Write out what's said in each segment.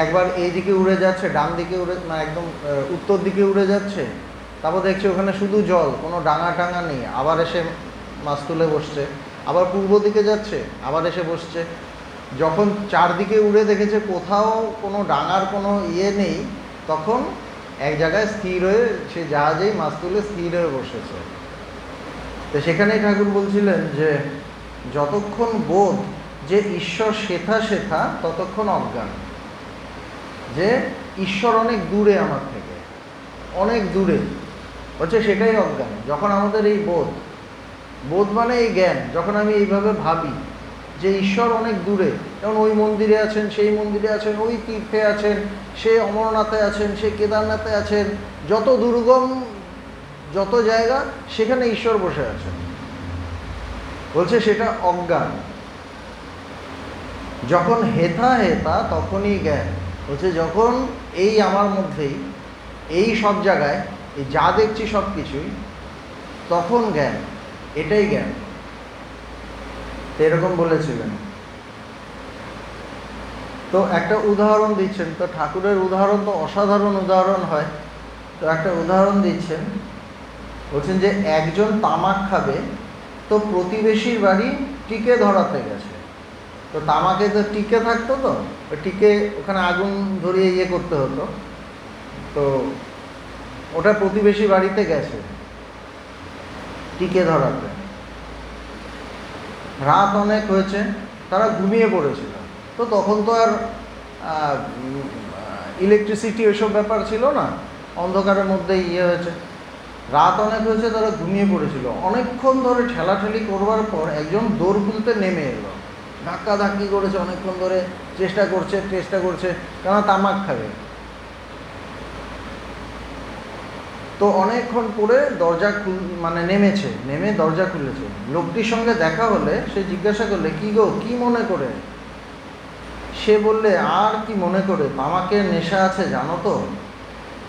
একবার এই দিকে উড়ে যাচ্ছে, ডান দিকে উড়ে না একদম উত্তর দিকে উড়ে যাচ্ছে, তারপর দেখছে ওখানে শুধু জল, কোনো ডাঙা টাঙা নেই, আবার এসে মাছ তুলে বসছে। আবার পূর্ব দিকে যাচ্ছে, আবার এসে বসছে। যখন চারদিকে উড়ে দেখেছে কোথাও কোনো ডাঙার কোনো ইয়ে নেই, তখন এক জায়গায় স্থির হয়ে সে জাহাজেই মাছ তুলে স্থির হয়ে বসেছে। তো সেখানেই ঠাকুর বলছিলেন যে যতক্ষণ বোধ যে ঈশ্বর শেথা শেথা, ততক্ষণ অজ্ঞান, যে ঈশ্বর অনেক দূরে আমার থেকে, অনেক দূরে হচ্ছে, সেটাই অজ্ঞান। যখন আমাদের এই বোধ, বোধ মানে এই জ্ঞান, যখন আমি এইভাবে ভাবি যে ঈশ্বর অনেক দূরে, যেমন ওই মন্দিরে আছেন, সেই মন্দিরে আছেন, ওই তীর্থে আছেন, সে অমরনাথে আছেন, সে কেদারনাথে আছেন, যত দুর্গম যত জায়গা সেখানে ঈশ্বর বসে আছেন, বলছে সেটা অজ্ঞান। যখন হেথা হেথা তখনই জ্ঞান, বলছে যখন এই আমার মধ্যেই, এই সব জায়গায়, এই যা দেখছি সব কিছুই, তখন জ্ঞান, এটাই জ্ঞান। এরকম বলেছিলেন। তো একটা উদাহরণ দিচ্ছেন, তো ঠাকুরের উদাহরণ তো অসাধারণ উদাহরণ হয়। তো একটা উদাহরণ দিচ্ছেন, বলছেন যে একজন তামাক খাবে, তো প্রতিবেশীর বাড়ি টিকে ধরাতে গেছে। তো তামাকে তো টিকে থাকতো, তো টিকে ওখানে আগুন ধরিয়ে ইয়ে করতে হতো, তো ওটা প্রতিবেশী বাড়িতে গেছে টিকে ধরাতে। রাত অনেক হয়েছে, তারা ঘুমিয়ে পড়েছিল। তো তখন তো আর ইলেকট্রিসিটি ওইসব ব্যাপার ছিল না, অন্ধকারের মধ্যেই ইয়ে হয়েছে। রাত অনেক হয়েছে, তারা ঘুমিয়ে পড়েছিল। অনেকক্ষণ ধরে ঠেলাঠেলি করবার পর একজন দৌড় খুলতে নেমে এলো, ধাক্কাধাক্কি করেছে অনেকক্ষণ ধরে, চেষ্টা করছে, কেন তামাক খাবে। তো অনেকক্ষণ পরে দরজা নেমে দরজা খুলেছে। লোকটির সঙ্গে দেখা হলে সে জিজ্ঞাসা করলে, কি গো, কি মনে করে? সে বললে, আর কি মনে করে, তামাকের নেশা আছে জানো তো,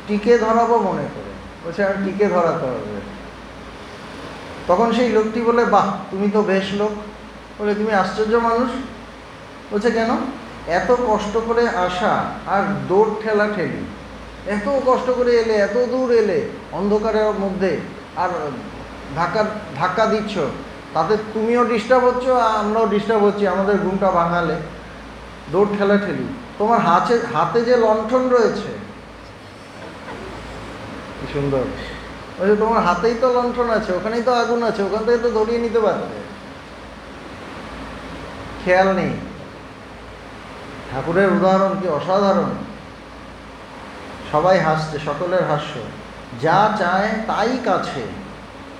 টিকে ধরাবো মনে করে। বলছে আর টিকে ধরাতে হবে। তখন সেই লোকটি বলে, বাহ, তুমি তো বেশ লোক। বলে, তুমি আশ্চর্য মানুষ। বলছে কেন? এত কষ্ট করে আসা আর দৌড় ঠেলাঠেলি, এত কষ্ট করে এলে, এত দূর এলে অন্ধকারের মধ্যে, আর ধাক্কা দিচ্ছ, তাতে তুমিও ডিস্টার্ব হচ্ছ আর আমরাও ডিস্টার্ব হচ্ছি, আমাদের ঘুমটা ভাঙালে। দৌড় ঠেলাঠেলি, তোমার হাতে যে লণ্ঠন রয়েছে, কি সুন্দর। বলছে তোমার হাতেই তো লণ্ঠন আছে, ওখানেই তো আগুন আছে, ওখান থেকে তো ধরিয়ে নিতে পারবে, খেয়াল নেই। ঠাকুরের উদাহরণ কি অসাধারণ। সবাই হাসছে, সকলের হাস্য। যা চায় তাই কাছে,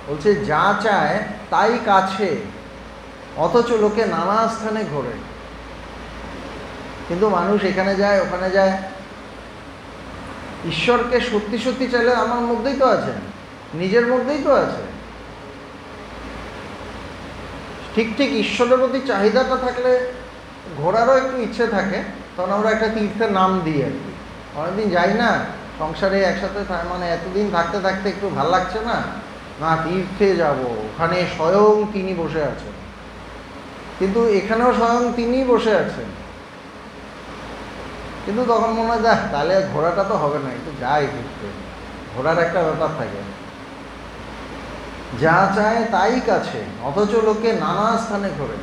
বলছে যা চায় তাই কাছে, অথচ লোকে নানা স্থানে ঘোরে। কিন্তু মানুষ এখানে যায়, ওখানে যায়। ঈশ্বরকে সত্যি সত্যি চাইলে আমার মধ্যেই তো আছে, নিজের মধ্যেই তো আছে। ঠিক ঠিক ঈশ্বরের প্রতি চাহিদাটা থাকলে ঘোরারও একটু ইচ্ছে থাকে, তখন আমরা একটা তীর্থের নাম দিই আর কি। অনেকদিন যাই না সংসারে একসাথে, মানে এতদিন থাকতে থাকতে একটু ভাল লাগছে না, না তীর্থে যাব, ওখানে স্বয়ং তিনি বসে আছেন। কিন্তু এখানেও স্বয়ং তিনিই বসে আছেন, কিন্তু তখন মনে হয় দেখ তাহলে ঘোরাটা তো হবে না, একটু যাই ঘুরতে, ঘোরার একটা ব্যাপার থাকে। যা চায় তাই কাছে, অথচ লোকে নানা স্থানে ঘোরে।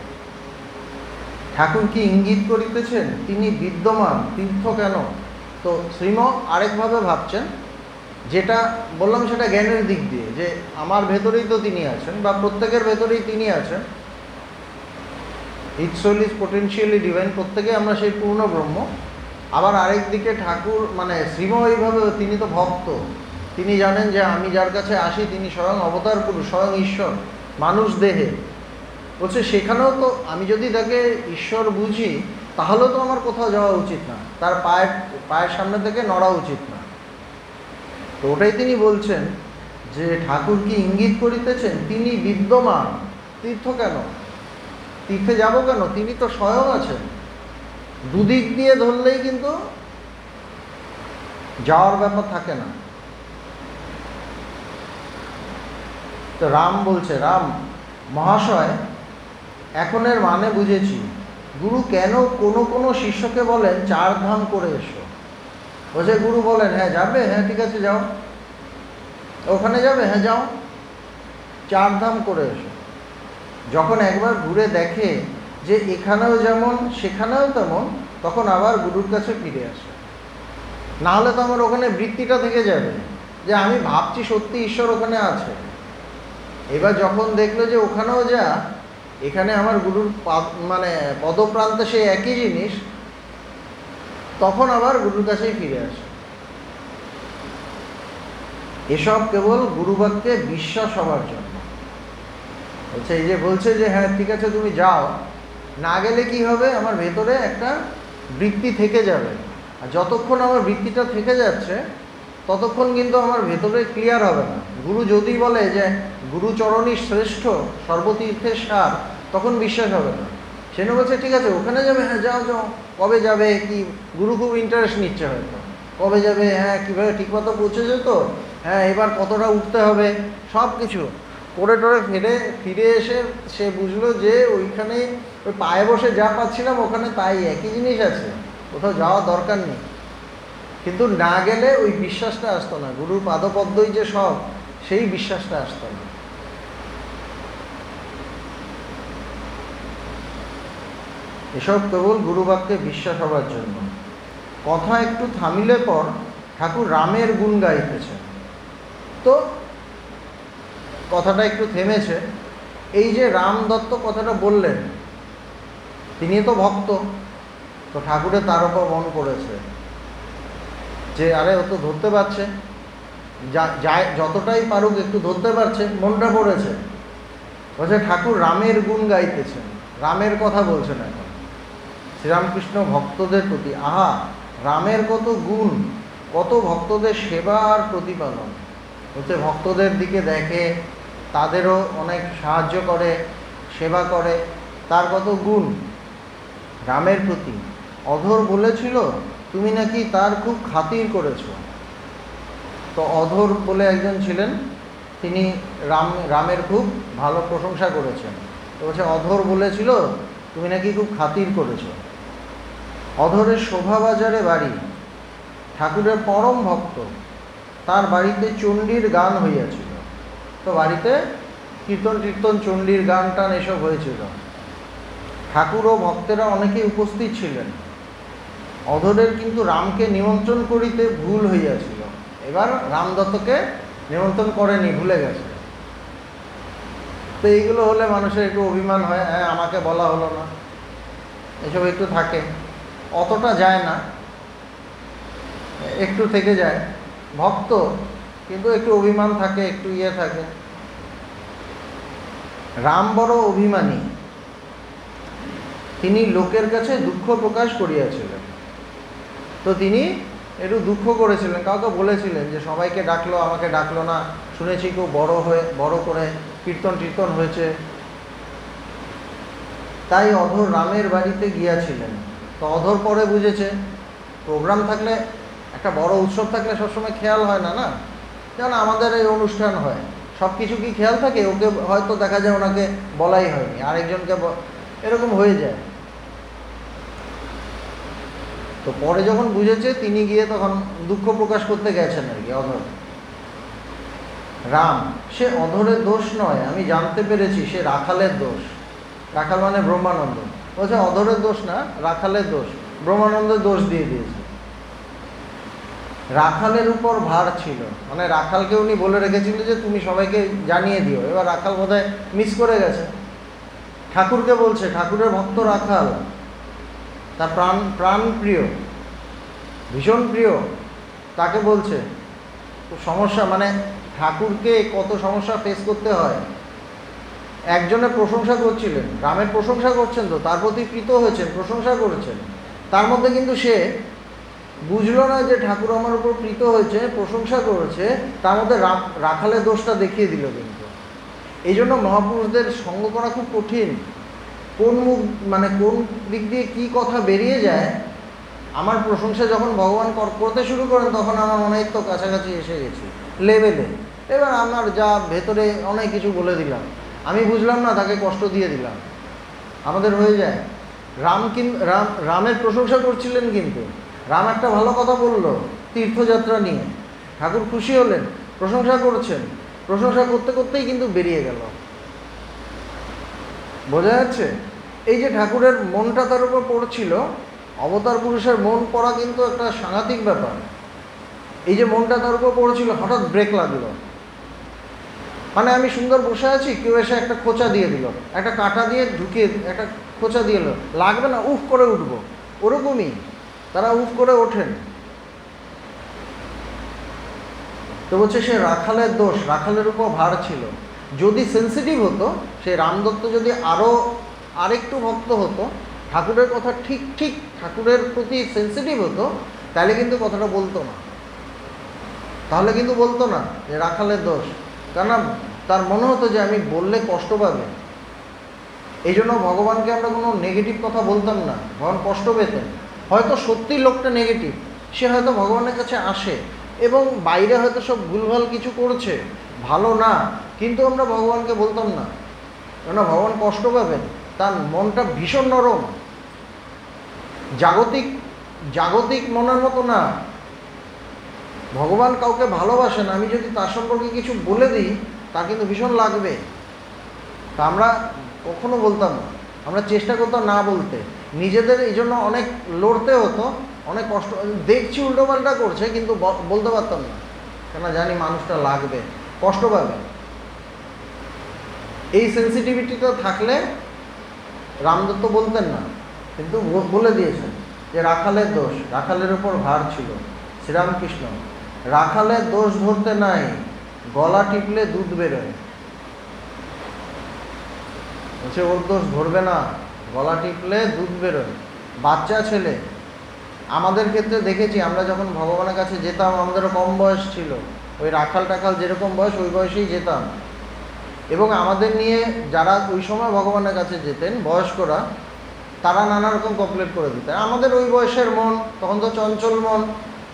ঠাকুর কি ইঙ্গিত করিতেছেন তিনি বিদ্যমান, তীর্থ কেন? তো শ্রীম আরেকভাবে ভাবছেন, যেটা বললাম সেটা জ্ঞানের দিক দিয়ে, যে আমার ভেতরেই তো তিনি আছেন, বা প্রত্যেকের ভেতরেই তিনি আছেন। Each soul is potentially divine, প্রত্যেকে আমরা সেই পূর্ণ ব্রহ্ম। আবার আরেক দিকে ঠাকুর মানে শ্রীম এইভাবে, তিনি তো ভক্ত, তিনি জানেন যে আমি যার কাছে আসি তিনি স্বয়ং অবতার পুরুষ, স্বয়ং ঈশ্বর মানুষ দেহে। বলছে সেখানেও তো আমি যদি তাকে ঈশ্বর বুঝি, তাহলেও তো আমার কোথাও যাওয়া উচিত না, তার পায়ের সামনে থেকে নড়া উচিত না। তো ওটাই তিনি বলছেন যে ঠাকুর কি ইঙ্গিত করিতেছেন তিনি বিদ্যমান, তীর্থ কেন, তীর্থে যাব কেন, তিনি তো স্বয়ং আছেন। দুদিক দিয়ে ধরলেই কিন্তু যাওয়ার ব্যাপার থাকে না। তো রাম বলছে, রাম মহাশয়, এখনের মানে বুঝেছি, গুরু কেন কোনো কোনো শিষ্যকে বলেন 4 ধাম করে এসো। বলছে গুরু বলেন হ্যাঁ যাবে, হ্যাঁ ঠিক আছে যাও, ওখানে যাবে, হ্যাঁ যাও, 4 ধাম করে এসো। যখন একবার ঘুরে দেখে যে এখানেও যেমন সেখানেও তেমন, তখন আবার গুরুর কাছে ফিরে আসে। না হলে তো আমার ওখানে বৃত্তিটা থেকে যাবে যে আমি ভাবছি সত্যি ঈশ্বর ওখানে আছে। এবার যখন দেখলো যে ওখানেও যা, এখানে আমার গুরুর মানে পদপ্রান্তে সেই একই জিনিস, তখন আবার গুরুর কাছেই ফিরে আসে। এসব কেবল গুরুবাক্যে বিশ্বাস হওয়ার জন্য বলছে। এই যে বলছে যে হ্যাঁ ঠিক আছে তুমি যাও, না গেলে কি হবে, আমার ভেতরে একটা বৃত্তি থেকে যাবে। আর যতক্ষণ আমার বৃত্তিটা থেকে যাচ্ছে ততক্ষণ কিন্তু আমার ভেতরে ক্লিয়ার হবে না। গুরু যদি বলে যে গুরুচরণই শ্রেষ্ঠ সর্বতীর্থের সার, তখন বিশ্বাস হবে না। সেটা বলছে ঠিক আছে ওখানে যাবে, হ্যাঁ যাও যাও, কবে যাবে কি, গুরু খুব ইন্টারেস্ট নিচ্ছে হয়তো, কবে যাবে, হ্যাঁ কীভাবে ঠিক মতো পৌঁছে যেত, হ্যাঁ এবার কতটা উঠতে হবে, সব কিছু করে টোরে ফিরে এসে সে বুঝলো যে ওইখানে ওই পায়ে বসে যা পাচ্ছিলাম ওখানে তাই একই জিনিস আছে, কোথাও যাওয়ার দরকার নেই। কিন্তু না গেলে ওই বিশ্বাসটা আসতো না, গুরুর পাদপদ্মই যে সব, সেই বিশ্বাসটা আসতো না। এসব কেবল গুরুবাক্যে বিশ্বাস হবার জন্য। কথা একটু থামিলে পর ঠাকুর রামের গুণ গাইতেছে। তো কথাটা একটু থেমেছে। এই যে রাম দত্ত কথাটা বললেন, তিনি তো ভক্ত, তো ঠাকুরের তার উপর মন করেছে যে আরে ও তো ধরতে পারছে, যায় যতটাই পারুক একটু ধরতে পারছে, মনটা পড়েছে। বলছে ঠাকুর রামের গুণ গাইতেছেন, রামের কথা বলছেন এখন শ্রীরামকৃষ্ণ ভক্তদের প্রতি। আহা, রামের কত গুণ, কত ভক্তদের সেবা আর প্রতিপালন। বলছে ভক্তদের দিকে দেখে, তাদেরও অনেক সাহায্য করে, সেবা করে, তার কত গুণ রামের প্রতি। অধর বলেছিল তুমি নাকি তার খুব খাতির করেছো। তো অধর বলে একজন ছিলেন, তিনি রামের খুব ভালো প্রশংসা করেছেন। তো বলছে অধর বলেছিল তুমি নাকি খুব খাতির করেছো। অধরের শোভাবাজারে বাড়ি, ঠাকুরের পরম ভক্ত, তার বাড়িতে চণ্ডীর গান হইয়াছিল। তো বাড়িতে কীর্তন চণ্ডীর গান টান এসব হয়েছিল। ঠাকুর ও ভক্তেরা অনেকেই উপস্থিত ছিলেন। অধরের কিন্তু রামকে নিমন্ত্রণ করিতে ভুল হইয়াছিল। এবার রামদত্তকে নিমন্ত্রণ করেনি, ভুলে গেছে। তো এইগুলো হলে মানুষের একটু অভিমান হয়, হ্যাঁ আমাকে বলা হলো না, এসব একটু থাকে। অতটা যায় না, একটু থেকে যায়। ভক্ত কিন্তু একটু অভিমান থাকে, একটু ইয়ে থাকে। রাম বড় অভিমানী, তিনি লোকের কাছে দুঃখ প্রকাশ করিয়াছিলেন। তো তিনি একটু দুঃখ করেছিলেন, কাউকে বলেছিলেন যে সবাইকে ডাকলো, আমাকে ডাকলো না, শুনেছি খুব বড় করে কীর্তন হয়েছে। তাই অধর রামের বাড়িতে গিয়াছিলেন। তো অধর পরে বুঝেছে প্রোগ্রাম থাকলে, একটা বড় উৎসব থাকলে সবসময় খেয়াল হয় না, যেমন আমাদের এই অনুষ্ঠান হয়, সব কিছু কি খেয়াল থাকে? ওকে হয়তো দেখা যায় ওনাকে বলাই হয়নি, আরেকজনকে এরকম হয়ে যায়। তো পরে যখন বুঝেছে, তিনি গিয়ে তখন দুঃখ প্রকাশ করতে গেছেন আর কি। অধর রাম, সে অধরের দোষ নয়, আমি জানতে পেরেছি সে রাখালের দোষ। রাখাল মানে ব্রহ্মানন্দ। বলছে অধরের দোষ না, রাখালের দোষ। ব্রহ্মানন্দের দোষ দিয়ে দিয়েছে। রাখালের উপর ভার ছিল, মানে রাখালকে উনি বলে রেখেছিলেন যে তুমি সবাইকে জানিয়ে দিও। এবার রাখাল বোধহয় মিস করে গেছে। ঠাকুরকে বলছে, ঠাকুরের ভক্ত রাখাল, তার প্রাণ প্রিয়, ভীষণ প্রিয়, তাকে বলছে সমস্যা, মানে ঠাকুরকে কত সমস্যা ফেস করতে হয়। একজনের প্রশংসা করছিলেন, রামের প্রশংসা করছেন, তো তার প্রতি কৃত হয়েছেন, প্রশংসা করেছেন। তার মধ্যে কিন্তু সে বুঝলো না যে ঠাকুর আমার উপর প্রীত হয়েছে, প্রশংসা করেছে, তার মধ্যে রাখালের দোষটা দেখিয়ে দিল। কিন্তু এই জন্য মহাপুরুষদের সঙ্গ করা খুব কঠিন। কোন মুখ, মানে কোন দিক দিয়ে কি কথা বেরিয়ে যায়। আমার প্রশংসা যখন ভগবান করতে শুরু করেন, তখন আমার অনেক তো কাছাকাছি এসে গেছি লেভেলে। এবার আমার যা ভেতরে অনেক কিছু বলে দিলাম, আমি বুঝলাম না, তাকে কষ্ট দিয়ে দিলাম। আমাদের হয়ে যায়, রামের প্রশংসা করছিলেন, কিন্তু রাম একটা ভালো কথা বলল তীর্থযাত্রা নিয়ে, ঠাকুর খুশি হলেন, প্রশংসা করছেন, প্রশংসা করতে করতেই কিন্তু বেরিয়ে গেল। বোঝা যাচ্ছে? এই যে ঠাকুরের মনটা তার উপর পড়ছিল, অবতার পুরুষের মন পড়া কিন্তু একটা সাংঘাতিক ব্যাপার। এই যে মনটা তার উপর পড়েছিল, হঠাৎ ব্রেক লাগলো। মানে আমি সুন্দর বসে আছি, কেউ এসে একটা খোঁচা দিয়ে দিল, একটা কাঁটা দিয়ে ঢুকিয়ে একটা খোঁচা দিয়ে এলো, লাগবে না, উফ করে উঠবো, ওরকমই তারা উফ করে ওঠেন। তো বলছে সে রাখালের দোষ, রাখালের উপর ভার ছিল। যদি সেন্সিটিভ হতো, সেই রামদত্ত যদি আরেকটু ভক্ত হতো, ঠাকুরের কথা ঠিক ঠিক ঠাকুরের প্রতি সেন্সিটিভ হতো, তাহলে কিন্তু কথাটা বলতো না। তাহলে কিন্তু বলতো না যে রাখালের দোষ, কেননা তার মনে হতো যে আমি বললে কষ্ট পাবে। এই জন্য ভগবানকে আমরা কোনো নেগেটিভ কথা বলতাম না, ভগবান কষ্ট পেতেন। হয়তো সত্যি লোকটা নেগেটিভ, সে হয়তো ভগবানের কাছে আসে এবং বাইরে হয়তো সব ভুলভাল কিছু করছে, ভালো না, কিন্তু আমরা ভগবানকে বলতাম না, কেননা ভগবান কষ্ট পাবেন। তার মনটা ভীষণ নরম, জাগতিক মনের মতো না। ভগবান কাউকে ভালোবাসেন, আমি যদি তার সম্পর্কে কিছু বলে দিই, তা কিন্তু ভীষণ লাগবে। তা আমরা কখনো বলতাম না, আমরা চেষ্টা করতাম না বলতে। নিজেদের এই জন্য অনেক লড়তে হতো, অনেক কষ্ট, দেখছি উল্টোপাল্টা করছে কিন্তু বলতে পারতাম না, কেন জানি মানুষটা লাগবে, কষ্ট পাবে। এই সেন্সিটিভিটিটা থাকলে রামদত্ত বলতেন না, কিন্তু বলে দিয়েছেন যে রাখালের দোষ, রাখালের উপর ভার ছিল। শ্রীরামকৃষ্ণ, রাখালের দোষ ধরতে নাই, গলা টিপলে দুধ বেরোয়। বলছে ওর দোষ ধরবে না, গলা টিপলে দুধ বেরোয়। বাচ্চা ছেলে, আমাদের ক্ষেত্রে দেখেছি, আমরা যখন ভগবানের কাছে যেতাম, আমাদেরও কম বয়স ছিল, ওই রাখাল টাখাল যেরকম বয়স ওই বয়সেই যেতাম। এবং আমাদের নিয়ে যারা ওই সময় ভগবানের কাছে যেতেন, বয়স্করা, তারা নানা রকম কমপ্লেন করে দিতেন। আমাদের ওই বয়সের মন তখন তো চঞ্চল মন,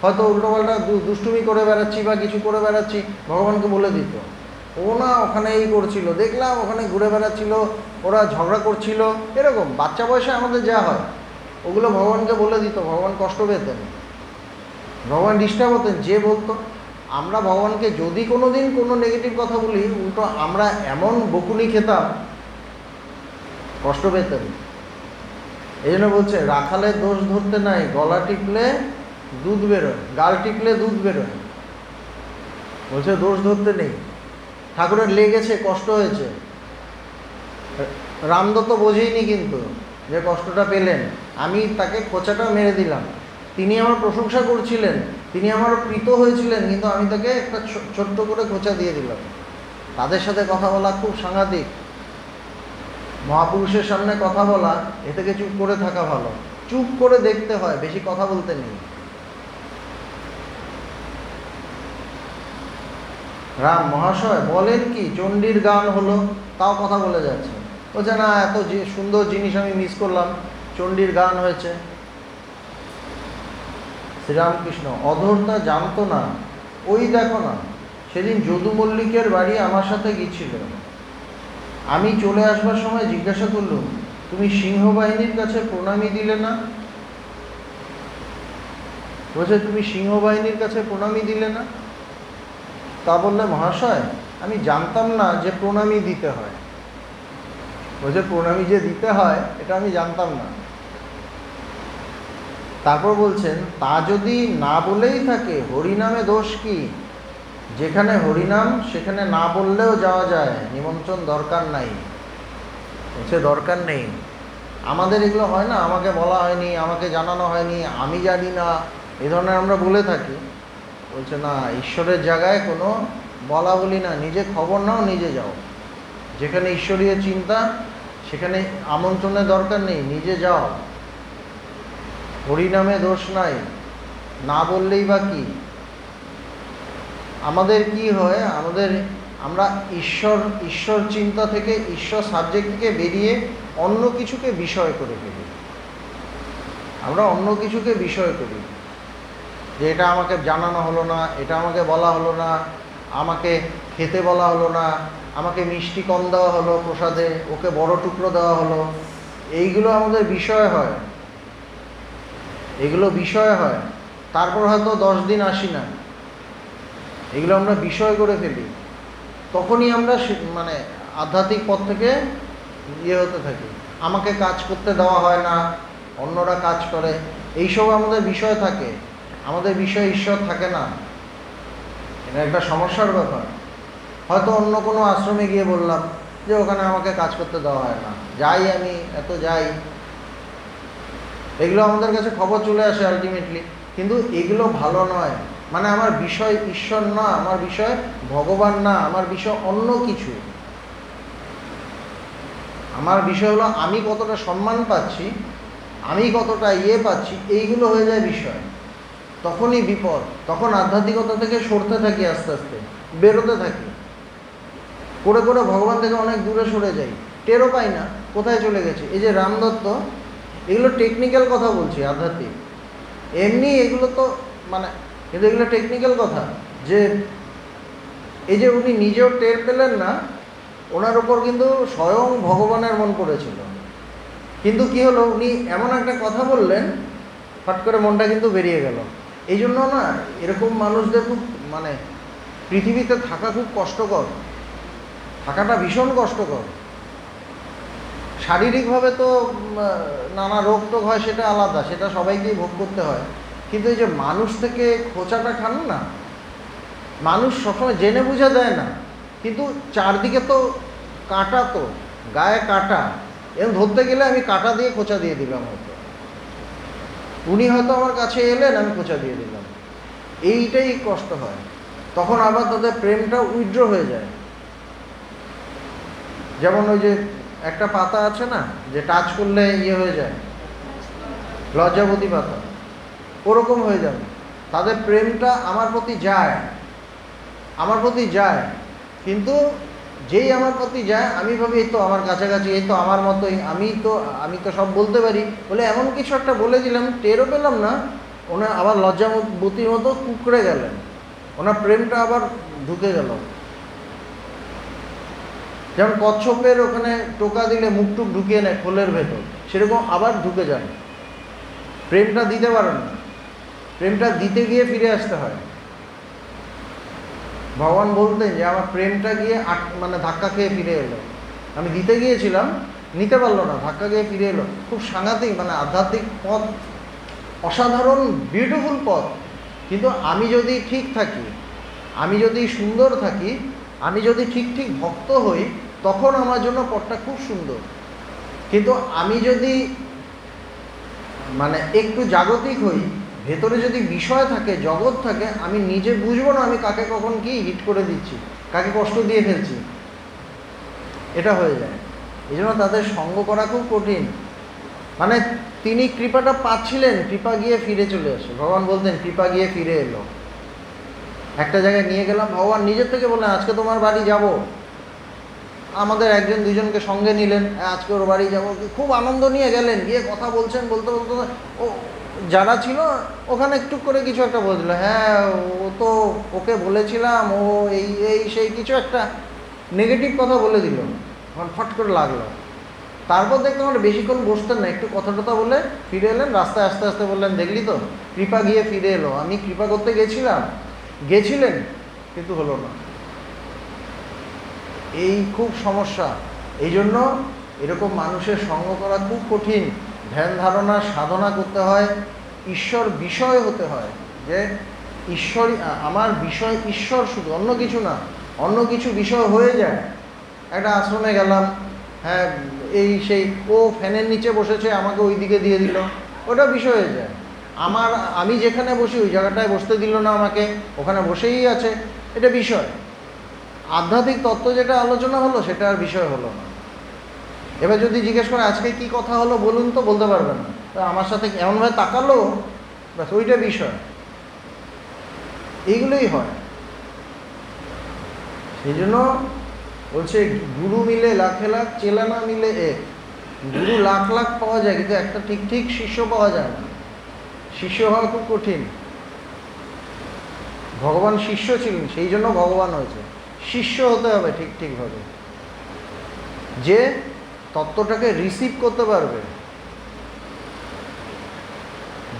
হয়তো উল্টোপাল্টা দুষ্টুমি করে বেড়াচ্ছি বা কিছু করে বেড়াচ্ছি, ভগবানকে বলে দিত, ও না ওখানে এই করছিল, দেখলাম ওখানে ঘুরে বেড়াচ্ছিল, ওরা ঝগড়া করছিল, এরকম বাচ্চা বয়সে আমাদের যা হয় ওগুলো ভগবানকে বলে দিত। ভগবান কষ্ট পেতেন, ভগবান ডিস্টার্ব হতেন যে বলতো। আমরা ভগবানকে যদি কোনো দিন কোনো নেগেটিভ কথা বলি, উল্টো আমরা এমন বকুনি খেতাম, কষ্ট পেতেন। এই জন্য বলছে রাখালের দোষ ধরতে নাই, গলা টিপলে দুধ বেরোয়, গাল টিপলে দুধ বেরোয়। বলছে দোষ ধরতে নেই, ঠাকুরের লেগেছে, কষ্ট হয়েছে। রামদত্ত বোঝেইনি কিন্তু যে কষ্টটা পেলেন, আমি তাকে খোঁচাটা মেরে দিলাম। তিনি আমার প্রশংসা করছিলেন, তিনি আমার প্রীত হয়েছিলেন, কিন্তু আমি তাকে একটা ছোট্ট করে খোঁচা দিয়ে দিলাম। তাদের সাথে কথা বলা খুব সাংঘাতিক। মহাপুরুষের সামনে কথা বলা, এ থেকে চুপ করে থাকা ভালো, চুপ করে দেখতে হয়, বেশি কথা বলতে নেই। রাম মহাশয় বলেন কি, চণ্ডীর গান হলো, তাও কথা বলে যাচ্ছে, বলছে না এত সুন্দর জিনিস আমি মিস করলাম, চণ্ডীর গান হয়েছে। শ্রীরামকৃষ্ণ, অধরটা জানতো না, ওই দেখো না, সেদিন যদু মল্লিকের বাড়ি আমার সাথে গিয়েছিল, আমি চলে আসবার সময় জিজ্ঞাসা করলুম, তুমি সিংহবাহিনীর কাছে প্রণামী দিলে না? বলছে তুমি সিংহবাহিনীর কাছে প্রণামী দিলে না? তা বললে মহাশয় আমি জানতাম না যে প্রণামী দিতে হয়। বলছে প্রণামী যে দিতে হয় এটা আমি জানতাম না। তারপর বলছেন, তা যদি না বলেই থাকে হরিনামে দোষ কি? যেখানে হরিনাম সেখানে না বললেও যাওয়া যায়, নিমন্ত্রণ দরকার নাই। বলছে দরকার নেই, আমাদের এগুলো হয় না, আমাকে বলা হয়নি, আমাকে জানানো হয়নি, আমি জানি না, এই ধরনের আমরা বলে থাকি। বলছে না, ঈশ্বরের জায়গায় কোনো বলা বলি না, নিজে খবর নাও, নিজে যাও। যেখানে ঈশ্বরীয় চিন্তা সেখানে আমন্ত্রণের দরকার নেই, নিজে যাও। হরিনামে দোষ নাই, না বললেই বা কি। আমাদের কি হয়, আমরা ঈশ্বর চিন্তা থেকে, ঈশ্বর সাবজেক্ট থেকে বেরিয়ে অন্য কিছুকে বিষয় করে ফেলি। আমরা অন্য কিছুকে বিষয় করি, যে এটা আমাকে জানানো হলো না, এটা আমাকে বলা হলো না, আমাকে খেতে বলা হলো না, আমাকে মিষ্টি কম দেওয়া হলো প্রসাদে, ওকে বড় টুকরো দেওয়া হলো, এইগুলো আমাদের বিষয় হয়, এগুলো বিষয় হয়, তারপর হয়তো 10 দিন আসি না, এগুলো আমরা বিষয় করে ফেলি, তখনই আমরা মানে আধ্যাত্মিক পথ থেকে হতে থাকি। আমাকে কাজ করতে দেওয়া হয় না, অন্যরা কাজ করে, এইসব আমাদের বিষয় থাকে, আমাদের বিষয়ে ঈশ্বর থাকে না। এটা একটা সমস্যার ব্যাপার। হয়তো অন্য কোনো আশ্রমে গিয়ে বললাম যে ওখানে আমাকে কাজ করতে দেওয়া হয় না, যাই আমি এত যাই, এগুলো আমাদের কাছে খবর চলে আসে আলটিমেটলি, কিন্তু এগুলো ভালো নয়। মানে আমার বিষয় ঈশ্বর না, আমার বিষয় ভগবান না, আমার বিষয় অন্য কিছু। আমার বিষয় হলো আমি কতটা সম্মান পাচ্ছি, আমি কতটা পাচ্ছি, এইগুলো হয়ে যায় বিষয়। তখনই বিপদ, তখন আধ্যাত্মিকতা থেকে সরতে থাকি, আস্তে আস্তে বেরোতে থাকি, করে করে ভগবান থেকে অনেক দূরে সরে যাই, টেরও পাই না কোথায় চলে গেছে। এই যে রামদত্ত, এগুলো টেকনিক্যাল কথা বলছি, আধ্যাত্মিক, এমনি এগুলো তো মানে, কিন্তু এগুলো টেকনিক্যাল কথা, যে এই যে উনি নিজেও টের পেলেন না, ওনার ওপর কিন্তু স্বয়ং ভগবানের মন পড়েছিল। কিন্তু কি হলো, উনি এমন একটা কথা বললেন, ফট করে মনটা কিন্তু বেরিয়ে গেল। এই জন্য না, এরকম মানুষদের খুব মানে পৃথিবীতে থাকা খুব কষ্টকর, থাকাটা ভীষণ কষ্টকর। শারীরিকভাবে তো নানা রোগ টোগ হয়, সেটা আলাদা, সেটা সবাইকেই ভোগ করতে হয়। কিন্তু এই যে মানুষ থেকে খোঁচাটা খান না, মানুষ সবসময় জেনে বুঝে দেয় না, কিন্তু চারদিকে তো কাঁটা, তো গায়ে কাঁটা, এরকম ধরতে গেলে আমি কাঁটা দিয়ে খোঁচা দিয়ে দিলাম, হয়তো উনি হয়তো আমার কাছে এলেন, আমি খোঁচা দিয়ে দিলাম, এইটাই কষ্ট হয়। তখন আবার তাদের প্রেমটা উইথড্র হয়ে যায়। যেমন ওই যে একটা পাতা আছে না, যে টাচ করলে হয়ে যায়, লজ্জাবতী পাতা, ওরকম হয়ে যাবে। তাদের প্রেমটা আমার প্রতি যায়, আমার প্রতি যায়, কিন্তু যেই আমার প্রতি যায় আমি ভাবি এই তো আমার কাছাকাছি, এই তো আমার মতোই, আমি তো সব বলতে পারি বলে এমন কিছু একটা বলে দিলাম, টেরও পেলাম না, ওনার আবার লজ্জাবতীর মতো কুঁকড়ে গেলেন, ওনার প্রেমটা আবার ঢুকে গেল। যেমন কচ্ছপের ওখানে টোকা দিলে মুখটুক ঢুকিয়ে নেয় খোলের ভেতর, সেরকম আবার ঢুকে যায়, প্রেমটা দিতে পারেন না, প্রেমটা দিতে গিয়ে ফিরে আসতে হয়। ভগবান বলতেন যে আমার প্রেমটা গিয়ে মানে ধাক্কা খেয়ে ফিরে এলো, আমি দিতে গিয়েছিলাম, নিতে পারলো না, ধাক্কা খেয়ে ফিরে এলো। খুব সাংঘাতিক, মানে আধ্যাত্মিক পথ অসাধারণ বিউটিফুল পথ। কিন্তু আমি যদি ঠিক থাকি, আমি যদি সুন্দর থাকি, আমি যদি ঠিক ঠিক ভক্ত হই, তখন আমার জন্য পথটা খুব সুন্দর। কিন্তু আমি যদি মানে একটু জাগতিক হই, ভেতরে যদি বিষয় থাকে, জগৎ থাকে, আমি নিজে বুঝবো না আমি কাকে কখন কি হিট করে দিচ্ছি, কাকে কষ্ট দিয়ে ফেলছি, এটা হয়ে যায়। এই জন্য তাদের সঙ্গ করা খুব কঠিন। মানে তিনি কৃপাটা পাচ্ছিলেন, কৃপা গিয়ে ফিরে চলে আসে। ভগবান বলতেন কৃপা গিয়ে ফিরে এলো। একটা জায়গায় নিয়ে গেলাম, ভগবান নিজের থেকে বললেন আজকে তোমার বাড়ি যাব। আমাদের একজন দুজনকে সঙ্গে নিলেন, আজকে ওর বাড়ি যাবো, খুব আনন্দ নিয়ে গেলেন, গিয়ে কথা বলছেন, বলতে বলতে ও যারা ছিল ওখানে একটু করে কিছু একটা বলে দিল, হ্যাঁ ও তো ওকে বলেছিলাম, ও এই এই সেই কিছু একটা নেগেটিভ কথা বলে দিল, আমার ফট করে লাগলো। তারপর দেখলাম আমরা বেশিক্ষণ বসতেন না, একটু কথা টথা বলে ফিরে এলেন, রাস্তায় আস্তে আস্তে বললেন দেখলি তো কৃপা গিয়ে ফিরে এলো, আমি কৃপা করতে গেছিলেন কিন্তু হলো না। এই খুব সমস্যা। এই জন্য এরকম মানুষের সঙ্গ করা খুব কঠিন। ধ্যান ধারণা সাধনা করতে হয়, ঈশ্বর বিষয় হতে হয়, যে ঈশ্বর আমার বিষয়, ঈশ্বর শুধু, অন্য কিছু না। অন্য কিছু বিষয় হয়ে যায়। একটা আশ্রমে গেলাম, হ্যাঁ এই সেই, ও ফ্যানের নিচে বসেছে, আমাকে ওই দিকে দিয়ে দিল, ওটা বিষয় হয়ে যায়। আমি যেখানে বসি ওই জায়গাটায় বসতে দিল না আমাকে, ওখানে বসেই আছে, এটা বিষয়। আধ্যাত্মিক তত্ত্ব যেটা আলোচনা হলো সেটা আর বিষয় হলো না। এবার যদি জিজ্ঞেস করে আজকে কি কথা হলো বলুন, তো বলতে পারবেন না, তো আমার সাথে এমনভাবে তাকালো, ব্যাস ওইটা বিষয়। এইগুলোই হয়। সেই জন্য বলছে গুরু মিলে লাখে লাখ, চেলা না মিলে এক। গুরু লাখ লাখ পাওয়া যায়, কিন্তু একটা ঠিক ঠিক শিষ্য পাওয়া যায় না। শিষ্য হওয়া খুব কঠিন। ভগবান শিষ্য ছিলেন, সেই জন্য ভগবান হয়েছে। শিষ্য হতে হবে ঠিক ঠিকভাবে, যে তত্ত্বটাকে রিসিভ করতে পারবে,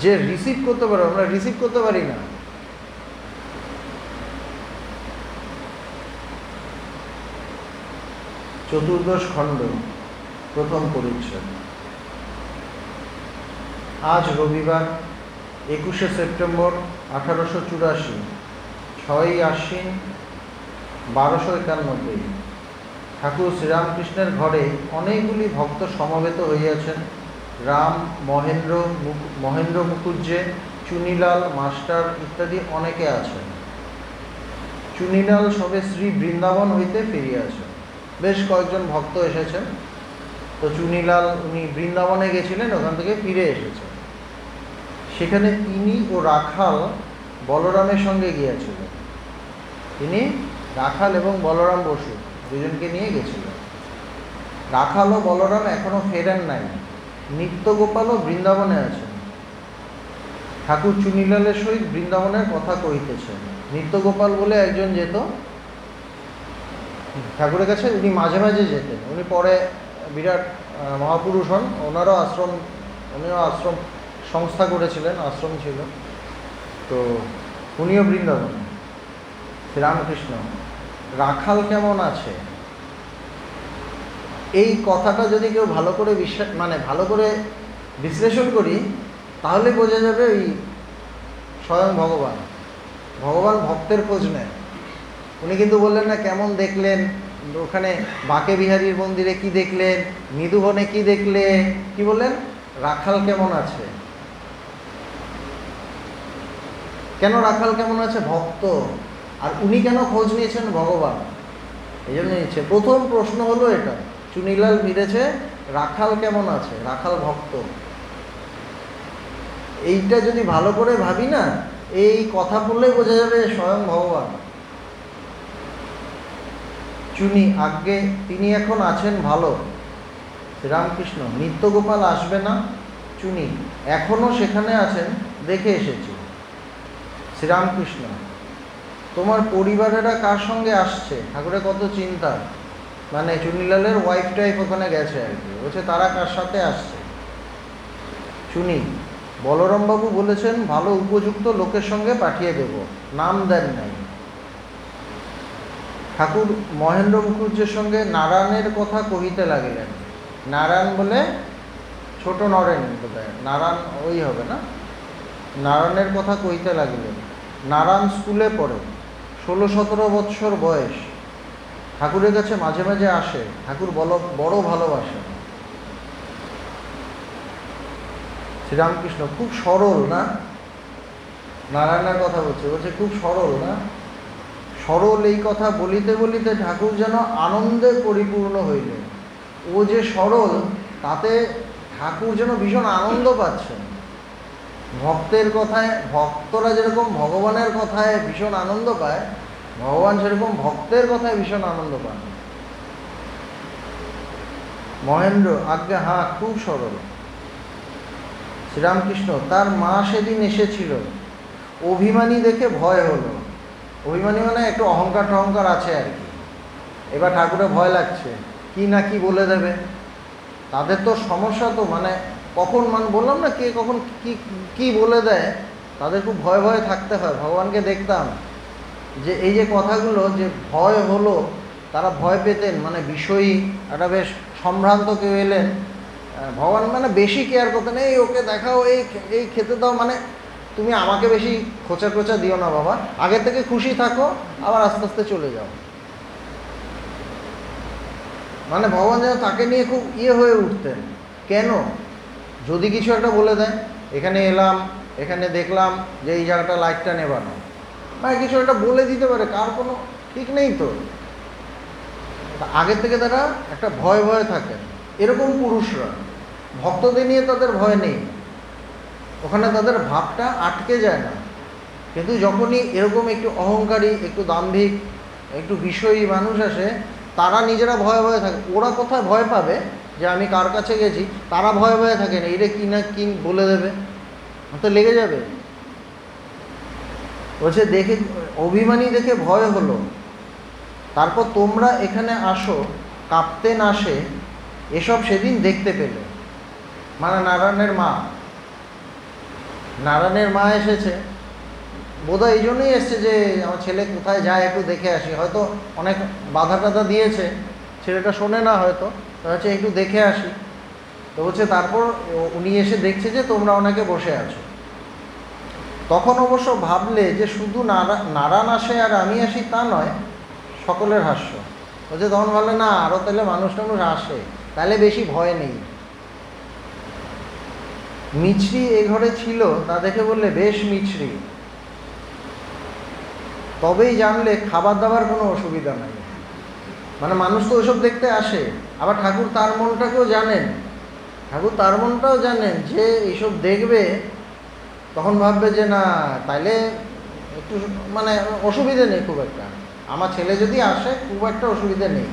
যে রিসিভ করতে পারবে, আমরা রিসিভ করতে পারি না। চতুর্দশ খণ্ড, প্রথম পরিচ্ছেদ। আজ রবিবার 21শে সেপ্টেম্বর 1884, 6ই আশ্বিন 1291। ঠাকুর শ্রীরামকৃষ্ণের ঘরে অনেকগুলি ভক্ত সমবেত হইয়াছেন। রাম, মহেন্দ্র মুখুজ্জে, চুনিলাল মাস্টার ইত্যাদি অনেকে আছেন। চুনিলাল সবে শ্রী বৃন্দাবন হইতে ফিরিয়াছেন। বেশ কয়েকজন ভক্ত এসেছেন। তো চুনিলাল উনি বৃন্দাবনে গেছিলেন, ওখান থেকে ফিরে এসেছেন। সেখানে তিনি ও রাখাল বলরামের সঙ্গে গিয়েছিলেন। তিনি রাখাল এবং বলরাম বসু দুজনকে নিয়ে গেছিলেন। রাখাল ও বলরাম এখনো ফেরেন নাই, নিত্যগোপালও বৃন্দাবনে আছেন। ঠাকুর চুনিলালের সহিত বৃন্দাবনের কথা কহিতেছেন। নিত্যগোপাল বলে একজন যেত ঠাকুরের কাছে, উনি মাঝে মাঝে যেতেন। উনি পরে বিরাট মহাপুরুষ হন, উনিও আশ্রম সংস্থা করেছিলেন, আশ্রম ছিল। তো উনিও বৃন্দাবনে। শ্রীরামকৃষ্ণ, রাখাল কেমন আছে, এই কথাটা যদি কেউ ভালো করে ভালো করে বিশ্লেষণ করি, তাহলে বোঝা যাবে ওই স্বয়ং ভগবান ভক্তের খোঁজ নেয়। উনি কিন্তু বললেন না কেমন দেখলেন, ওখানে বাঁকে বিহারীর মন্দিরে কি দেখলেন, নিধুবনে কি দেখলেন, কি বললেন, রাখাল কেমন আছে। কেন রাখাল কেমন আছে? ভক্ত। আর উনি কেন খোঁজ নিয়েছেন? ভগবান। এই জন্য নিচ্ছে। প্রথম প্রশ্ন হলো এটা, চুনিলাল ফিরেছে, রাখাল কেমন আছে, রাখাল ভক্ত। এইটা যদি ভালো করে ভাবি না, এই কথা বললেই বোঝা যাবে স্বয়ং ভগবান। চুনি, আগে তিনি এখন আছেন ভালো। শ্রীরামকৃষ্ণ, নিত্যগোপাল আসবে না? চুনি, এখনো সেখানে আছেন, দেখে এসেছি। শ্রীরামকৃষ্ণ, তোমার পরিবারেরা কার সঙ্গে আসছে? ঠাকুরের কত চিন্তা, মানে চুনিলালের ওয়াইফ টাইফ ওখানে গেছে আর কি, বলছে তারা কার সাথে আসছে। চুনি, বলরামবাবু বলেছেন ভালো উপযুক্ত লোকের সঙ্গে পাঠিয়ে দেব, নাম দেন নাই। ঠাকুর মহেন্দ্র মুখুজ্জের সঙ্গে নারায়ণের কথা কহিতে লাগিলেন। নারায়ণ বলে ছোট নরেন, বোধহয় নারায়ণ ওই হবে না, নারায়ণের কথা কহিতে লাগিলেন। নারায়ণ স্কুলে পড়ে, 16-17 বৎসর বয়স। ঠাকুরের কাছে মাঝে মাঝে আসে, ঠাকুর বড় ভালোবাসেন। শ্রীরামকৃষ্ণ, খুব সরল না? নারায়ণের কথা বলছে খুব সরল না? সরল এই কথা বলিতে বলিতে ঠাকুর যেন আনন্দে পরিপূর্ণ হইলেন। ও যে সরল, তাতে ঠাকুর যেন ভীষণ আনন্দ পাচ্ছেন। ভক্তের কথায়, ভক্তরা যেরকম ভগবানের কথায় ভীষণ আনন্দ পায়, ভগবান সেরকম ভক্তের কথায় ভীষণ আনন্দ পান। মহেন্দ্র, আজ্ঞা হ্যাঁ, খুব সরল। শ্রীরামকৃষ্ণ, তার মা সেদিন এসেছিল, অভিমানী দেখে ভয় হলো। অভিমানী মানে একটু অহংকার টহংকার আছে আর কি। এবার ঠাকুরের ভয় লাগছে, কি না কি বলে দেবে। তাদের তো সমস্যা, তো মানে কখন বললাম না, কে কখন কি বলে দেয়, তাদের খুব ভয়ে ভয়ে থাকতে হয়। ভগবানকে দেখতাম যে এই যে কথাগুলো, যে ভয় হলো, তারা ভয় পেতেন, মানে বিষয়ী একটা বেশ সম্ভ্রান্ত কেউ এলেন, ভগবান মানে বেশি কেয়ার করতেন, এই ওকে দেখাও, এই খেতে দাও, মানে তুমি আমাকে বেশি খোঁচা দিও না বাবা, আগে থেকে খুশি থাকো, আবার আস্তে আস্তে চলে যাও। মানে ভগবান যেন তাকে নিয়ে খুব হয়ে উঠতেন। কেন? যদি কিছু একটা বলে দেয়, এখানে এলাম, এখানে দেখলাম যে এই জায়গাটা লাইটটা নেবানো, মানে কিছু একটা বলে দিতে পারে, কার কোনো ঠিক নেই তো। আগের থেকে তারা একটা ভয়ে থাকেন। এরকম পুরুষরা, ভক্তদের নিয়ে তাদের ভয় নেই, ওখানে তাদের ভাবটা আটকে যায় না। কিন্তু যখনই এরকম একটু অহংকারী, একটু দাম্ভিক, একটু বিষয়ী মানুষ আসে, তারা নিজেরা ভয়ে থাকে। ওরা কোথায় ভয় পাবে যে আমি কার কাছে গেছি, তারা ভয়ে থাকে না, এটা কি না কি বলে দেবে, তো লেগে যাবে। বলছে দেখে, অভিমানী দেখে ভয় হলো। তারপর তোমরা এখানে আসো, কাঁপতেন আসে, এসব সেদিন দেখতে পেলে, মানে নারায়ণের মা এসেছে, বোধহয় এই জন্যই এসছে যে আমার ছেলে কোথায় যায় একটু দেখে আসি, হয়তো অনেক বাধা টাধা দিয়েছে, ছেলেটা শোনে না হয়তো, তো হচ্ছে একটু দেখে আসি। তো হচ্ছে তারপর উনি এসে দেখছে যে তোমরা অনেকে বসে আছো। তখন অবশ্য ভাবলে যে শুধু নারায়ণ আসে আর আমি আসি তা নয়, সকলের হাস্য হচ্ছে। তখন ভাবলে না, আরও তাহলে মানুষ টানুষ আসে, তাহলে বেশি ভয় নেই। মিছরি এ ঘরে ছিল, তা দেখে বললে বেশ মিছরি, তবেই জানলে খাবার দাবার কোনো অসুবিধা নাই। মানে মানুষ তো ওইসব দেখতে আসে, আবার ঠাকুর তার মনটাকেও জানেন, যে এইসব দেখবে তখন ভাববে যে না তাইলে একটু মানে অসুবিধে নেই খুব একটা, আমার ছেলে যদি আসে খুব একটা অসুবিধে নেই।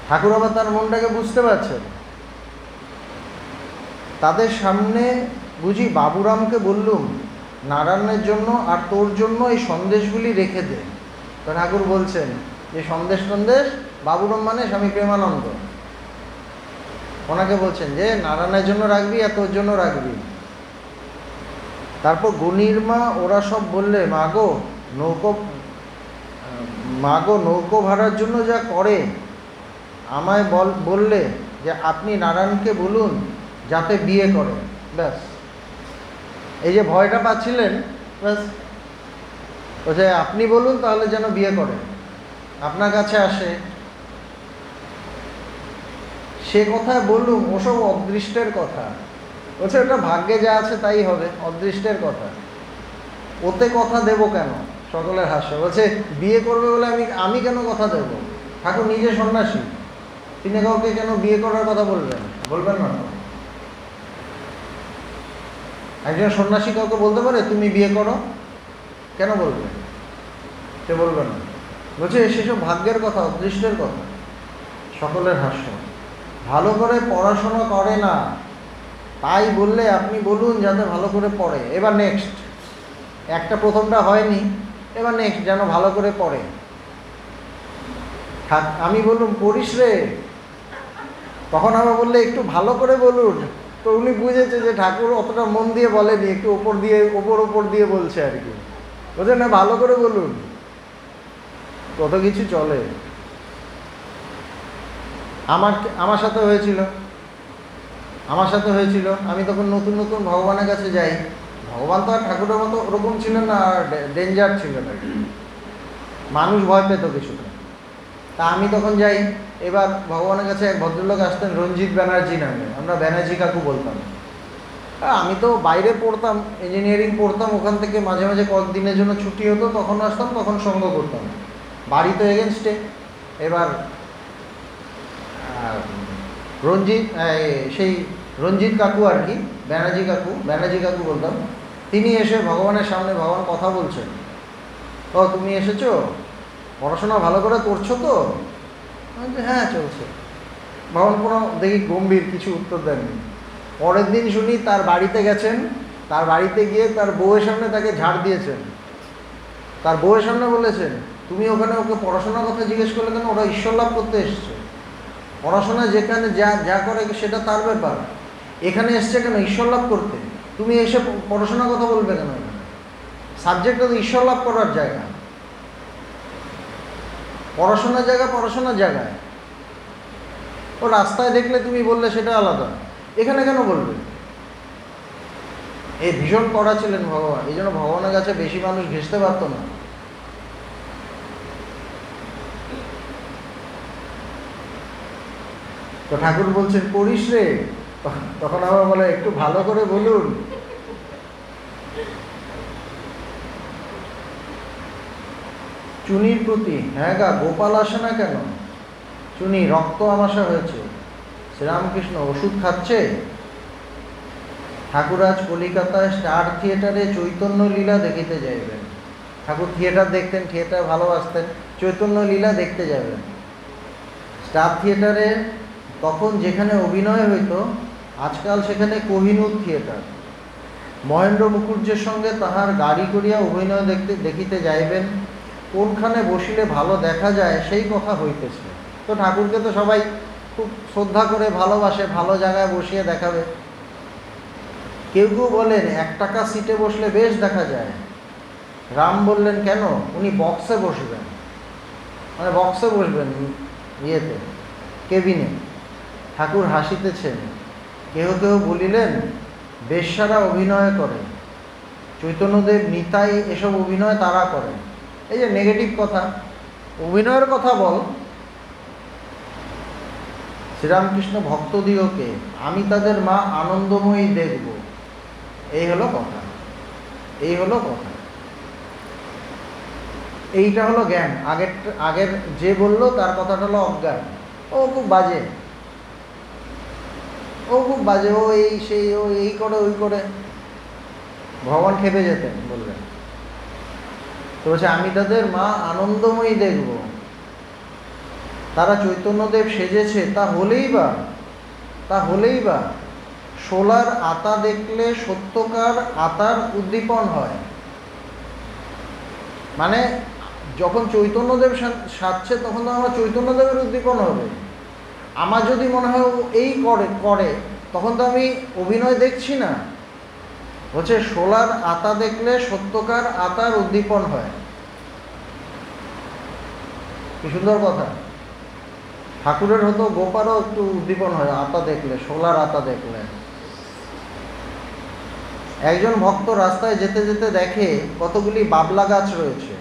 ঠাকুর আবার তার মনটাকে বুঝতে পারছেন। তাদের সামনে বুঝি বাবুরামকে বললুম নারায়ণের জন্য আর তোর জন্য এই সন্দেশগুলি রেখে দে। তো ঠাকুর বলছেন যে সন্দেশ বাবুরাম মানে স্বামী প্রেমানন্দ, ওনাকে বলছেন যে নারায়ণের জন্য রাখবি আর তোর জন্য রাখবি। তারপর গণির মা ওরা সব বললে মাগো নৌকো ভাড়ার জন্য যা করে, আমায় বললে যে আপনি নারায়ণকে বলুন যাতে বিয়ে করে। ব্যাস, এই যে ভয়টা পাচ্ছিলেন, ব্যাস যে আপনি বলুন তাহলে যেন বিয়ে করে, আপনার কাছে আসে। সে কথা বলুন, ওসব অদৃষ্টের কথা, বলছে ওটা ভাগ্যে যা আছে তাই হবে, অদৃষ্টের কথা, ওতে কথা দেব কেন? সকলের হাস্য। বলছে বিয়ে করবে বলে আমি কেন কথা দেব? ঠাকুর নিজে সন্ন্যাসী, তিনি কাউকে কেন বিয়ে করার কথা বলবেন না? একজন সন্ন্যাসী কাউকে বলতে পারে তুমি বিয়ে করো? কেন বলবে? সে বলবে না। বলছে সেসব ভাগ্যের কথা, অদৃষ্টের কথা। সকলের হাস্য। ভালো করে পড়াশোনা করে না, তাই বললে আপনি বলুন যাতে ভালো করে পড়ে। এবার নেক্সট, একটা প্রথমটা হয়নি, এবার নেক্সট যেন ভালো করে পড়ে। আমি বললুম করিস রে, তখন আবার বললে একটু ভালো করে বলুন। তো উনি বুঝেছে যে ঠাকুর অতটা মন দিয়ে বলেনি, একটু ওপর দিয়ে বলছে আর কি। বলছে না ভালো করে বলুন, কত কিছু চলে। আমার সাথে হয়েছিল, আমি তখন নতুন ভগবানের কাছে যাই। ভগবান তো আর ঠাকুরের মতো ওরকম ছিলেন না, আর ডেঞ্জার ছিলেন আর কি, মানুষ ভয় পেত কিছুটা। তা আমি তখন যাই, এবার ভগবানের কাছে এক ভদ্রলোক আসতেন রঞ্জিত ব্যানার্জি নামে, আমরা ব্যানার্জি কাকু বলতাম। আমি তো বাইরে পড়তাম, ইঞ্জিনিয়ারিং পড়তাম, ওখান থেকে মাঝে মাঝে কয়েকদিনের জন্য ছুটি হতো, তখন আসতাম, তখন সঙ্গ করতাম। বাড়ি তো এগেনস্টে। এবার সেই রঞ্জিত কাকু আর কি, ব্যানার্জি কাকু বলতাম, তিনি এসে ভগবানের সামনে, ভগবান কথা বলছেন, ও তুমি এসেছো, পড়াশোনা ভালো করে করছো তো? হ্যাঁ চলছে। ভগবান কোনো দেখি গম্ভীর কিছু উত্তর দেননি। পরের দিন শুনি তার বাড়িতে গেছেন, তার বাড়িতে গিয়ে তার বউয়ের সামনে তাকে ঝাড় দিয়েছেন, তার বউয়ের সামনে বলেছেন তুমি ওখানে ওকে পড়াশোনার কথা জিজ্ঞেস করলে কেন? ওরা ঈশ্বর লাভ করতে এসছে, পড়াশোনা যেখানে যা করে সেটা তার ব্যাপার, এখানে এসছে কেন? ঈশ্বর লাভ করতে। তুমি এসে পড়াশোনার কথা বলবে কেন? সাবজেক্টটা তো ঈশ্বর লাভ করার জায়গা, পড়াশোনার জায়গায়। ও রাস্তায় দেখলে তুমি বললে সেটা আলাদা, এখানে কেন বলবে? এই ভীষণ কড়া ছিলেন ভগবান, এই জন্য ভগবানের কাছে বেশি মানুষ ঘেঁষতে পারতো না। তো ঠাকুর বলছেন করিস রে, তখন আবার বলে একটু ভালো করে বলুন। চুনির প্রতি, হ্যাঁ গা গোপাল আসে না কেন? চুনি রক্ত আমাশা হয়েছে, শ্রীরামকৃষ্ণ ওষুধ খাচ্ছে। ঠাকুর আজ কলিকাতায় স্টার থিয়েটারে চৈতন্য লীলা দেখিতে যাইবেন। ঠাকুর থিয়েটার দেখতেন, থিয়েটার ভালোবাসতেন, চৈতন্য লীলা দেখতে যাবেন। স্টার থিয়েটারে তখন যেখানে অভিনয় হইত, আজকাল সেখানে কোহিনূর থিয়েটার। মহেন্দ্র মুখুজ্জের সঙ্গে তাহার গাড়ি করিয়া অভিনয় দেখিতে যাইবেন। কোনখানে বসিলে ভালো দেখা যায় সেই কথা হইতেছে। তো ঠাকুরকে তো সবাই খুব শ্রদ্ধা করে ভালোবাসে, ভালো জায়গায় বসিয়ে দেখাবে। কেউ কেউ বলেন 1 টাকা সিটে বসলে বেশ দেখা যায়। রাম বললেন কেন? উনি বক্সে বসবেন, মানে বক্সে বসবেন, ইয়েতে, কেবিনে। ঠাকুর হাসিতেছেন। কেহ কেহ বলিলেন বেশ্যারা অভিনয় করে, চৈতন্যদেব নিতাই এসব অভিনয় তারা করেন। এই যে নেগেটিভ কথা, অভিনয়ের কথা বল। শ্রীরামকৃষ্ণ ভক্তদিগকে আমি তাদের মা আনন্দময়ী দেখব, এই হলো কথা, এই হলো কথা। এইটা হলো জ্ঞান। আগের যে বললো তার কথাটা হলো অজ্ঞান। ও খুব বাজে, ও খুব বাজে, ও এই সেই, ও এই করে ওই করে। ভগবান খেপে যেতেন, বললেন। তো বলছে আমি তাদের মা আনন্দময়ী দেখব। তারা চৈতন্যদেব সেজেছে, তা হলেই বা শোলার আতা দেখলে সত্যকার আতার উদ্দীপন হয়। মানে যখন চৈতন্যদেব সাজছে তখন তো আমার চৈতন্যদেবের উদ্দীপন হবে। আমার যদি মনে হয় ও এই করে তখন তো আমি অভিনয় দেখছি না। হচ্ছে শোলার আতা দেখলে সত্যকার আতার উদ্দীপন হয়। কি সুন্দর কথা। ঠাকুরের হতো গোপারও একটু উদ্দীপন হয় আতা দেখলে, শোলার আতা দেখলে। একজন ভক্ত রাস্তায় যেতে যেতে দেখে কতগুলি বাবলা গাছ রয়েছে।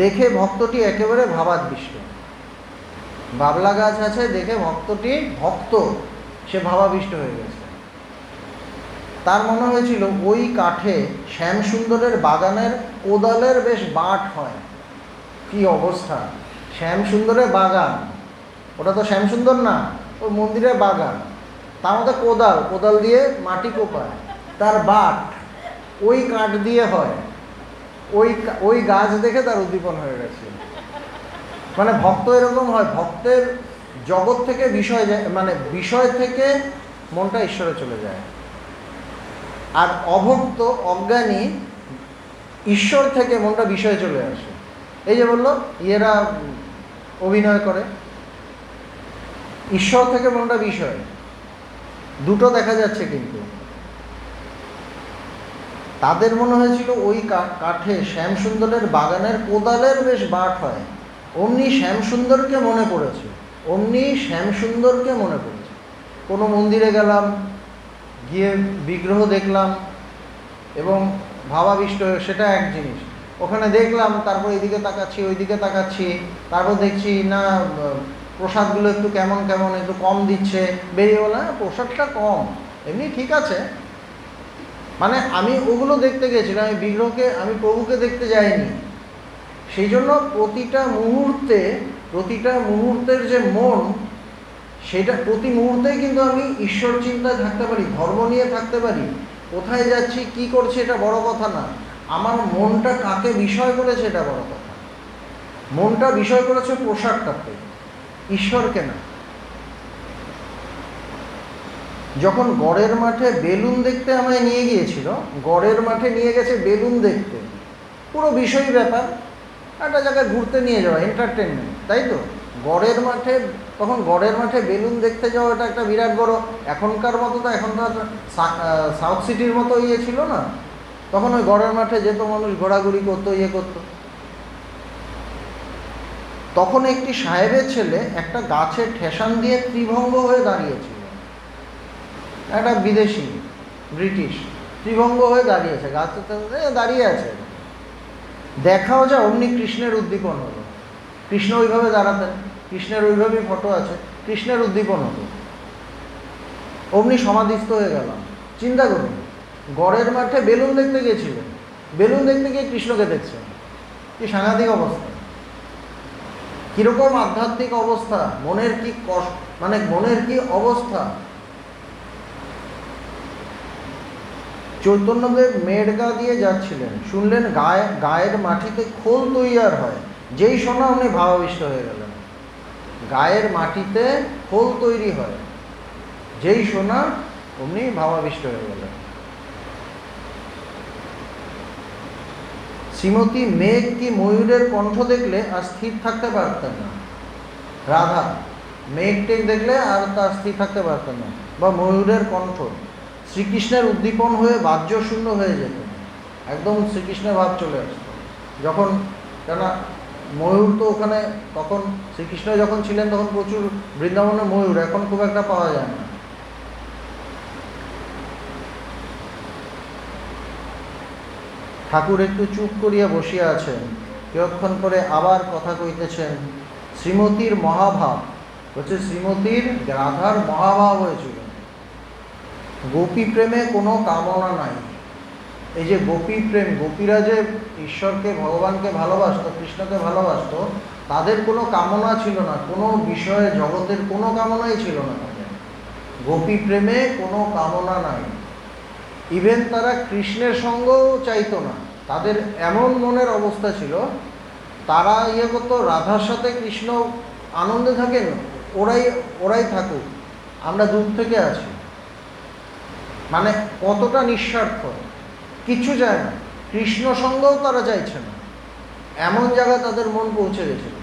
দেখে ভক্তটি একেবারে ভাবাবিষ্ট। বাবলা গাছ আছে দেখে সে ভাবাবিষ্ট হয়ে গেছে। তার মনে হয়েছিল ওই কাঠে শ্যামসুন্দরের বাগানের কোদালের বেশ বাট হয়। কি অবস্থা! শ্যামসুন্দরের বাগান, ওটা তো শ্যামসুন্দর না, ওই মন্দিরের বাগান, তার মধ্যে কোদাল দিয়ে মাটি কোপায়, তার বাট ওই কাঠ দিয়ে হয়। ওই গাছ দেখে তার উদ্দীপন হয়ে গেছে। মানে ভক্ত এরকম হয়, ভক্তের জগৎ থেকে বিষয় থেকে মনটা ঈশ্বরে চলে যায়। আর অভক্ত অজ্ঞানী ঈশ্বর থেকে মনটা বিষয়ে চলে আসে। এই যে বললো এরা অভিনয় করে, ঈশ্বর থেকে মনটা বিষয়, দুটো দেখা যাচ্ছে। কিন্তু তাদের মনে হয়েছিল ওই কাঠে শ্যামসুন্দরের বাগানের কোদালের বেশ বাট হয়। অমনি শ্যামসুন্দরকে মনে পড়েছে। কোনো মন্দিরে গেলাম, গিয়ে বিগ্রহ দেখলাম এবং ভাবাবিষ্ট হয়ে, সেটা এক জিনিস। ওখানে দেখলাম, তারপর এদিকে তাকাচ্ছি, ওইদিকে তাকাচ্ছি, তারপর দেখছি না প্রসাদগুলো একটু কেমন একটু কম দিচ্ছে, বেরিয়ে বলে প্রসাদটা কম, এমনি ঠিক আছে। মানে আমি ওগুলো দেখতে গেছিলাম, আমি প্রভুকে দেখতে যাইনি। সেই জন্য প্রতিটা মুহূর্তের যে মন, সেটা প্রতি মুহূর্তেই কিন্তু আমি ঈশ্বর চিন্তায় থাকতে পারি, ধর্ম নিয়ে থাকতে পারি। কোথায় যাচ্ছি, কি করছি, এটা বড় কথা না। আমার মনটা কাকে বিষয় করেছে, এটা বড় কথা। মনটা বিষয় করেছে পোশাকটাকে, ঈশ্বরকে না। যখন গড়ের মাঠে বেলুন দেখতে আমায় নিয়ে গিয়েছিল, গড়ের মাঠে নিয়ে গেছে বেলুন দেখতে, পুরো বিষয় ব্যাপার, একটা জায়গায় ঘুরতে নিয়ে যাওয়া, এন্টারটেনমেন্ট, তাই তো। তখন গড়ের মাঠে বেলুন দেখতে যাওয়া, এটা একটা বিরাট বড়। এখনকার মতো তো, এখন তো সাউথ সিটির মতো ইয়ে ছিল না। তখন ওই গড়ের মাঠে যেত মানুষ, ঘোরাঘুরি করতো, ইয়ে করতো। তখন একটি সাহেবের ছেলে একটা গাছের ঠেসান দিয়ে ত্রিভঙ্গ হয়ে দাঁড়িয়েছিল। একটা বিদেশি, ব্রিটিশ, ত্রিভঙ্গ হয়ে দাঁড়িয়েছে, গাছের দাঁড়িয়ে আছে। দেখাও যা, অমনি কৃষ্ণের উদ্দীপন হলো। কৃষ্ণ ওইভাবে দাঁড়াতেন, কৃষ্ণের ওইভাবেই ফটো আছে, কৃষ্ণের উদ্দীপন হতো। অমনি সমাধিস্থ হয়ে গেলাম। চিন্তা করুন, গড়ের মাঠে বেলুন দেখতে গিয়েছিলেন, বেলুন দেখতে গিয়ে কৃষ্ণকে দেখছেন। কি সাংঘাতিক অবস্থা! কিরকম আধ্যাত্মিক অবস্থা, মনের কি অবস্থা! চৈতন্যদেব মেড়গা দিয়ে যাচ্ছিলেন, শুনলেন গায়ের মাটিতে খোল তৈয়ার হয়। যেই শোনা উনি ভাবাবিষ্ট হয়ে গেলেন। গায়ের মাটিতে খোল তৈরি হয়, যেই শোনা উনি ভাবাবিষ্ট হয়ে গেলেন। শ্রীমতী মেঘ কি ময়ূরের কণ্ঠ দেখলে আর স্থির থাকতে পারতেন না। রাধা মেঘ টেঘ দেখলে আর তার স্থির থাকতে পারতেন না, বা ময়ূরের কণ্ঠ, শ্রীকৃষ্ণের উদ্দীপন হয়ে বাহ্য শূন্য হয়ে যেত, একদম শ্রীকৃষ্ণের ভাব চলে আসতো যখন, কেন ময়ূর তো ওখানে তখন শ্রীকৃষ্ণ যখন ছিলেন তখন প্রচুর বৃন্দাবনে ময়ূর, এখন খুব একটা পাওয়া যায় না। ঠাকুর একটু চুপ করিয়া বসিয়া আছেন, কিয়ৎক্ষণ পরে আবার কথা কইতেছেন। শ্রীমতীর মহাভাব, হচ্ছে শ্রীমতীর রাধার মহাভাব হয়েছিল। গোপী প্রেমে কোনো কামনা নাই। এই যে গোপী প্রেম, গোপীরা যে ঈশ্বরকে ভগবানকে ভালোবাসতো, কৃষ্ণকে ভালোবাসতো, তাদের কোনো কামনা ছিল না, কোনো বিষয়ে জগতের কোনো কামনাই ছিল না তাদের। গোপী প্রেমে কোনো কামনা নাই। ইভেন তারা কৃষ্ণের সঙ্গও চাইতো না, তাদের এমন মনের অবস্থা ছিল, তারা ইয়ে করতো রাধার সাথে কৃষ্ণ আনন্দে থাকেন, ওরাই থাকুক, আমরা দূর থেকে আছি। মানে কতটা নিঃস্বার্থ, কিচ্ছু চায় না, কৃষ্ণ সঙ্গও তারা চাইছে না, এমন জায়গায় তাদের মন পৌঁছে গেছিল।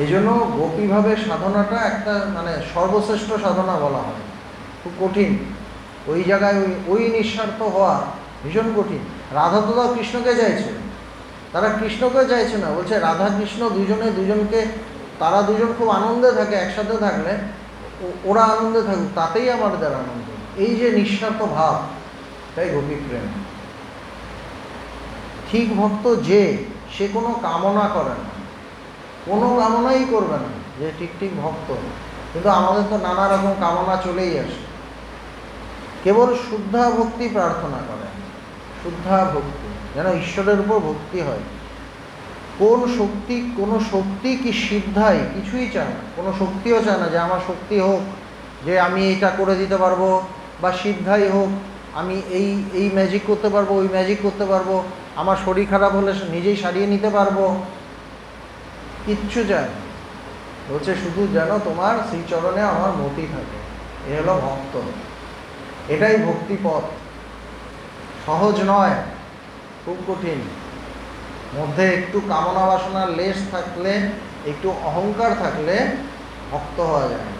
এই জন্য গোপীভাবে সাধনাটা একটা মানে সর্বশ্রেষ্ঠ সাধনা বলা হয়, খুব কঠিন। ওই জায়গায় ওই নিঃস্বার্থ হওয়া ভীষণ কঠিন। রাধা তো তাও কৃষ্ণকে চাইছে, তারা কৃষ্ণকে চাইছে না, বলছে রাধা কৃষ্ণ দুজনকে, তারা দুজন খুব আনন্দে থাকে, একসাথে থাকলে ওরা আনন্দে থাকুক, তাতেই আমাদের আনন্দ। এই যে নিঃস্বার্থ ভাব, তাই গোপী প্রেম। ঠিক ভক্ত যে, সে কোনো কামনা করে না, কোনো কামনাই করবে না, যে ঠিক ভক্ত। কিন্তু আমাদের তো নানা রকম কামনা চলেই আসে। কেবল শুদ্ধা ভক্তি প্রার্থনা করেন, শুদ্ধা ভক্তি, যেন ঈশ্বরের উপর ভক্তি হয়। কোনো শক্তি কি সিদ্ধাই কিছুই চায় না, কোনো শক্তিও চায় না যে আমার শক্তি হোক, যে আমি এইটা করে দিতে পারবো, বা সিদ্ধাই হোক, আমি এই ম্যাজিক করতে পারবো, ওই ম্যাজিক করতে পারবো, আমার শরীর খারাপ হলে নিজেই সারিয়ে নিতে পারবো, কিচ্ছু চায় না। বলছে শুধু যেন তোমার শ্রীচরণে আমার মতি থাকে, এ হলো ভক্ত। এটাই ভক্তি পথ, সহজ নয়, খুব কঠিন। মধ্যে একটু কামনা বাসনার লেশ থাকলে, একটু অহংকার থাকলে ভক্ত হওয়া যায় না।